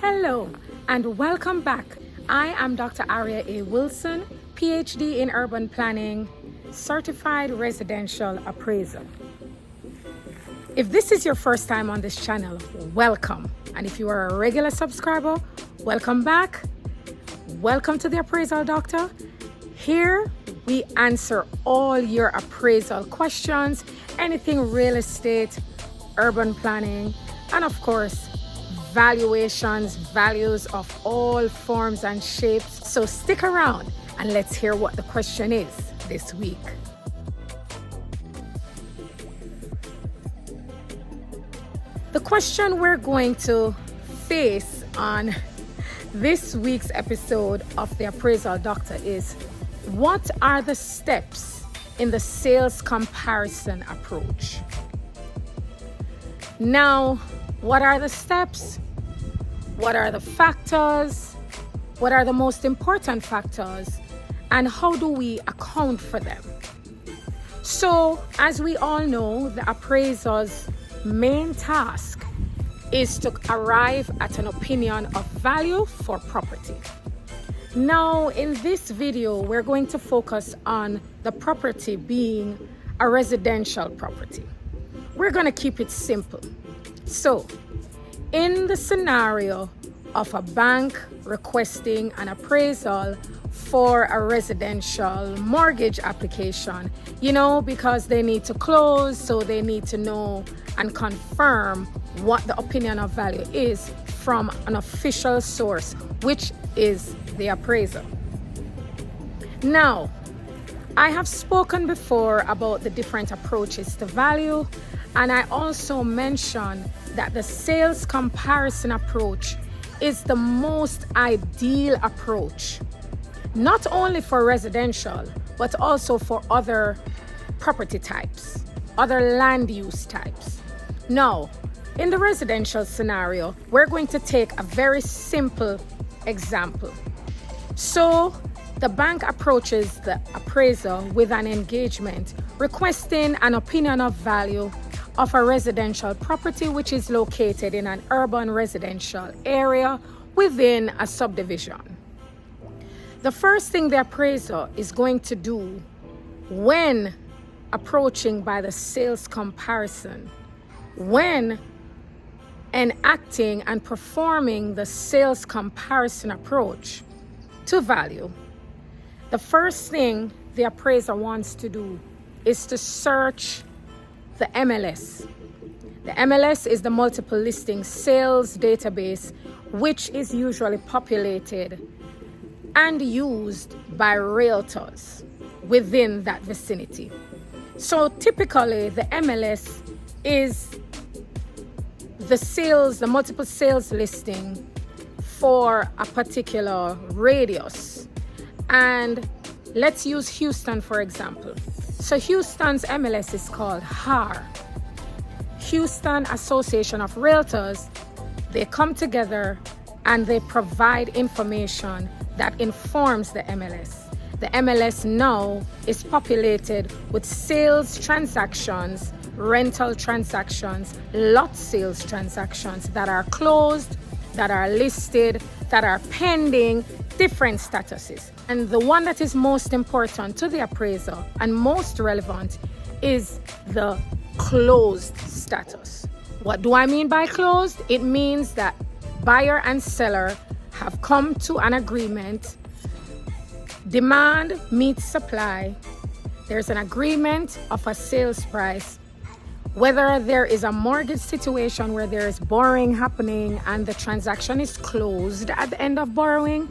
Hello and welcome back. I am Dr. Aria A. Wilson, PhD in Urban Planning, Certified Residential Appraiser. If this is your first time on this channel, welcome. And if you are a regular subscriber, welcome back. Welcome to the Appraisal Doctor. Here we answer all your appraisal questions, anything real estate, urban planning, and of course, valuations, values of all forms and shapes. So stick around and let's hear what the question is this week. The question we're going to face on this week's episode of the Appraisal Doctor is, what are the steps in the sales comparison approach? Now, what are the steps? What are the factors? What are the most important factors? And how do we account for them? So, as we all know, the appraiser's main task is to arrive at an opinion of value for property. Now, in this video, we're going to focus on the property being a residential property. We're going to keep it simple. So, in the scenario of a bank requesting an appraisal for a residential mortgage application, because they need to close, so they need to know and confirm what the opinion of value is from an official source, which is the appraiser. Now, I have spoken before about the different approaches to value, and I also mentioned that the sales comparison approach is the most ideal approach, not only for residential, but also for other property types, other land use types. Now, in the residential scenario, we're going to take a very simple example. So, the bank approaches the appraiser with an engagement requesting an opinion of value of a residential property which is located in an urban residential area within a subdivision. The first thing the appraiser is going to do when approaching by the sales comparison, when enacting and performing the sales comparison approach to value, the first thing the appraiser wants to do is to search the MLS. The MLS is the multiple listing sales database, which is usually populated and used by realtors within that vicinity. So typically the MLS is the multiple sales listing for a particular radius. And let's use Houston for example. So Houston's MLS is called HAR, Houston Association of Realtors. They come together and they provide information that informs the MLS. The MLS now is populated with sales transactions, rental transactions, lot sales transactions that are closed, that are listed, that are pending, different statuses. And the one that is most important to the appraiser and most relevant is the closed status. What do I mean by closed? It means that buyer and seller have come to an agreement. Demand meets supply. There's an agreement of a sales price. Whether there is a mortgage situation where there is borrowing happening and the transaction is closed at the end of borrowing,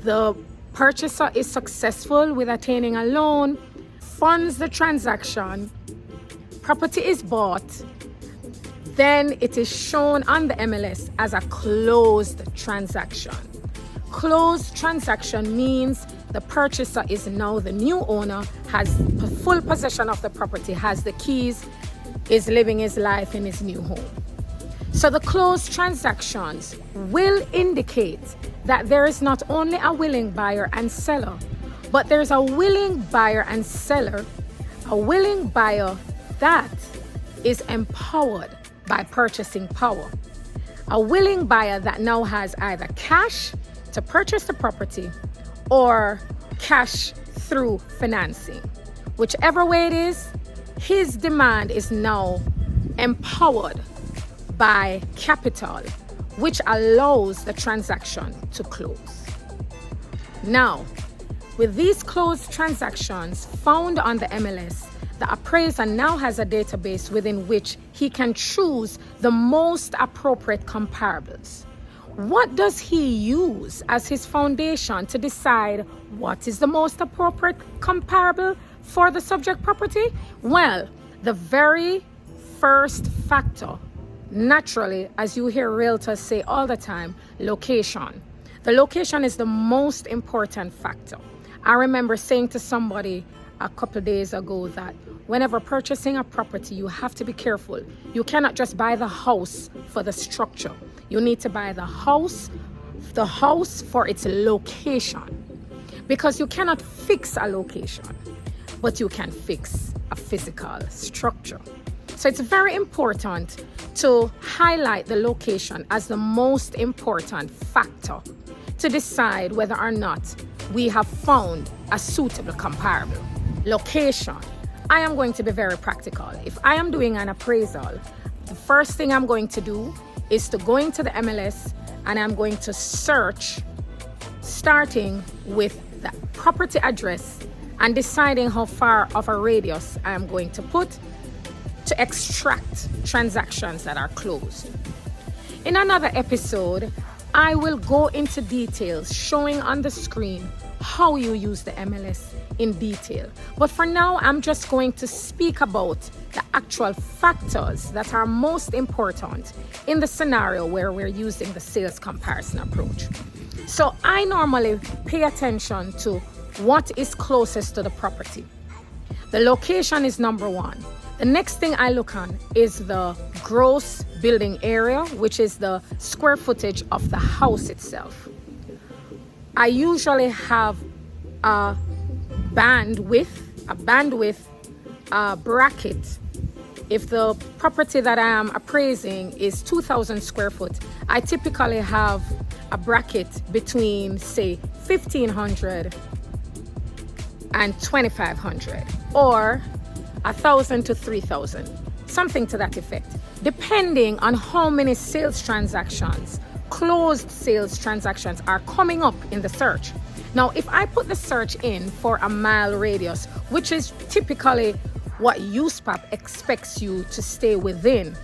the purchaser is successful with attaining a loan, funds the transaction, property is bought, then it is shown on the MLS as a closed transaction. Closed transaction means the purchaser is now the new owner, has full possession of the property, has the keys, is living his life in his new home. So the closed transactions will indicate that there is not only a willing buyer and seller, but there's a willing buyer and seller, a willing buyer that is empowered by purchasing power. A willing buyer that now has either cash to purchase the property or cash through financing. Whichever way it is, his demand is now empowered by capital, which allows the transaction to close. Now, with these closed transactions found on the MLS, the appraiser now has a database within which he can choose the most appropriate comparables. What does he use as his foundation to decide what is the most appropriate comparable for the subject property? Well, the very first factor, naturally, as you hear realtors say all the time, location. The location is the most important factor. I remember saying to somebody a couple of days ago that whenever purchasing a property, you have to be careful. You cannot just buy the house for the structure. You need to buy the house for its location. Because you cannot fix a location, but you can fix a physical structure. So it's very important to highlight the location as the most important factor to decide whether or not we have found a suitable comparable. Location. I am going to be very practical. If I am doing an appraisal, the first thing I'm going to do is to go into the MLS and I'm going to search, starting with the property address and deciding how far of a radius I am going to put to extract transactions that are closed. In another episode, I will go into details showing on the screen how you use the MLS in detail. But for now, I'm just going to speak about the actual factors that are most important in the scenario where we're using the sales comparison approach. So I normally pay attention to what is closest to the property. The location is number one. The next thing I look on is the gross building area, which is the square footage of the house itself. I usually have a bandwidth bracket. If the property that I am appraising is 2,000 square foot, I typically have a bracket between, say, 1,500 and 2,500, or 1,000 to 3,000, something to that effect, depending on how many sales transactions, closed sales transactions are coming up in the search. Now, if I put the search in for a mile radius, which is typically what USPAP expects you to stay within,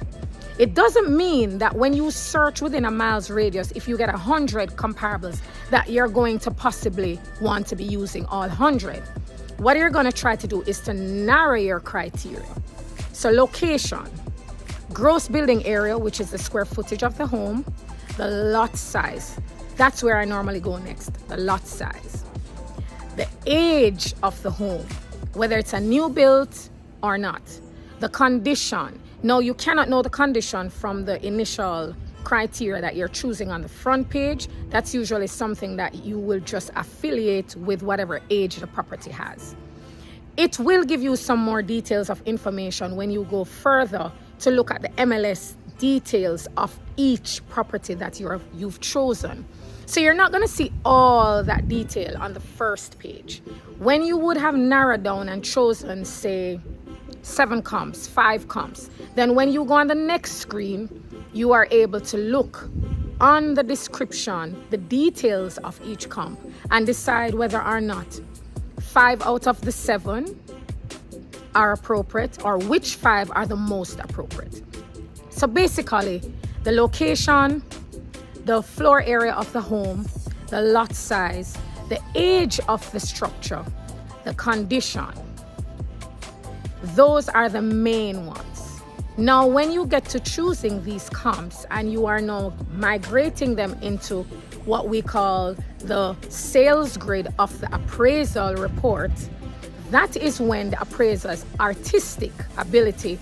it doesn't mean that when you search within a mile's radius, if you get 100 comparables, that you're going to possibly want to be using all 100. What you're going to try to do is to narrow your criteria. So location, gross building area, which is the square footage of the home, the lot size. That's where I normally go next, the lot size. The age of the home, whether it's a new build or not. The condition. No, you cannot know the condition from the initial criteria that you're choosing on the front page. That's usually something that you will just affiliate with whatever age the property has. It will give you some more details of information when you go further to look at the MLS details of each property that you've chosen. So you're not going to see all that detail on the first page. When you would have narrowed down and chosen, say, 7 comps, 5 comps, then when you go on the next screen, you are able to look on the description, the details of each comp, and decide whether or not 5 out of the 7 are appropriate, or which 5 are the most appropriate. So basically, the location, the floor area of the home, the lot size, the age of the structure, the condition, those are the main ones. Now, when you get to choosing these comps and you are now migrating them into what we call the sales grid of the appraisal report, that is when the appraiser's artistic ability,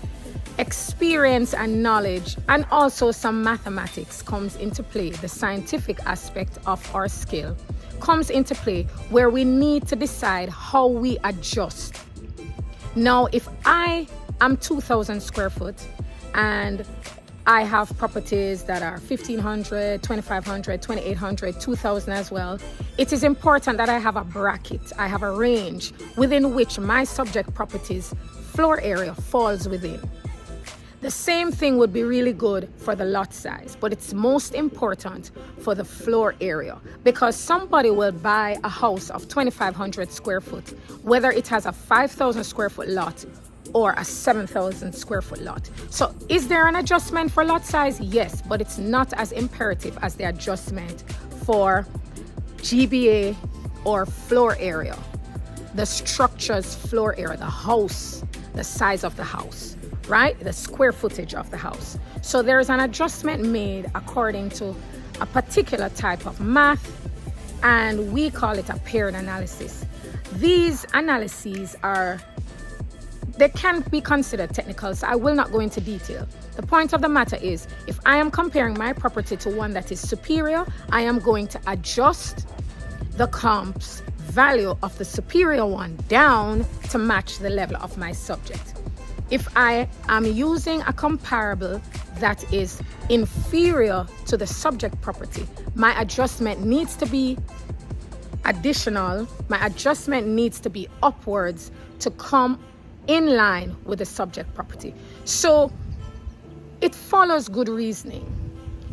experience and knowledge, and also some mathematics comes into play. The scientific aspect of our skill comes into play, where we need to decide how we adjust. Now, if I am 2,000 square foot and I have properties that are 1,500, 2,500, 2,800, 2,000 as well. It is important that I have a bracket, I have a range within which my subject property's floor area falls within. The same thing would be really good for the lot size, but it's most important for the floor area, because somebody will buy a house of 2,500 square foot, whether it has a 5,000 square foot lot or a 7,000 square foot lot. So is there an adjustment for lot size? Yes, but it's not as imperative as the adjustment for GBA or floor area, the structure's floor area, the house, the size of the house, right? The square footage of the house. So there's an adjustment made according to a particular type of math, and we call it a paired analysis. These analyses they can be considered technical, so I will not go into detail. The point of the matter is, if I am comparing my property to one that is superior, I am going to adjust the comp's value of the superior one down to match the level of my subject. If I am using a comparable that is inferior to the subject property, my adjustment needs to be additional. My adjustment needs to be upwards to come in line with the subject property. So it follows good reasoning.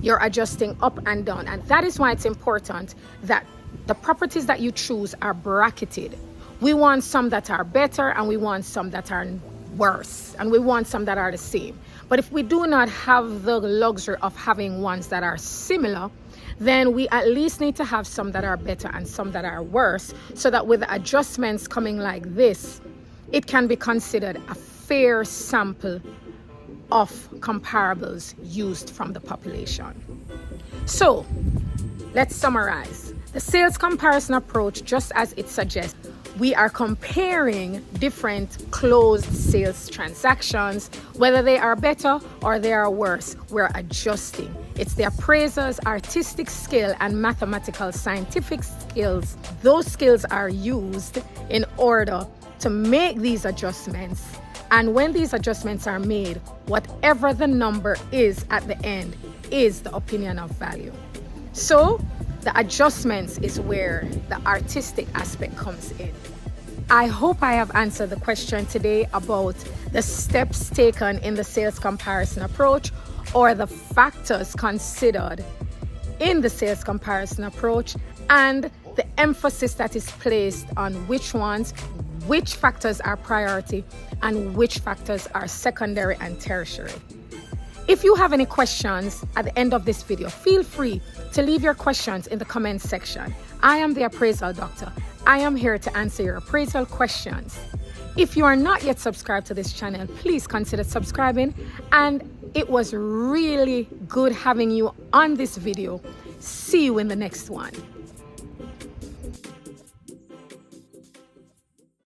You're adjusting up and down, and that is why it's important that the properties that you choose are bracketed. We want some that are better, and we want some that are worse, and we want some that are the same. But if we do not have the luxury of having ones that are similar, then we at least need to have some that are better and some that are worse, so that with the adjustments coming like this, it can be considered a fair sample of comparables used from the population. So let's summarize. The sales comparison approach, just as it suggests, we are comparing different closed sales transactions, whether they are better or they are worse. We're adjusting. It's the appraiser's artistic skill and mathematical scientific skills. Those skills are used in order to make these adjustments. And when these adjustments are made, whatever the number is at the end is the opinion of value. So the adjustments is where the artistic aspect comes in. I hope I have answered the question today about the steps taken in the sales comparison approach, or the factors considered in the sales comparison approach, and the emphasis that is placed on which factors are priority and which factors are secondary and tertiary. If you have any questions at the end of this video, feel free to leave your questions in the comments section. I am the Appraisal Doctor. I am here to answer your appraisal questions. If you are not yet subscribed to this channel, please consider subscribing. And it was really good having you on this video. See you in the next one.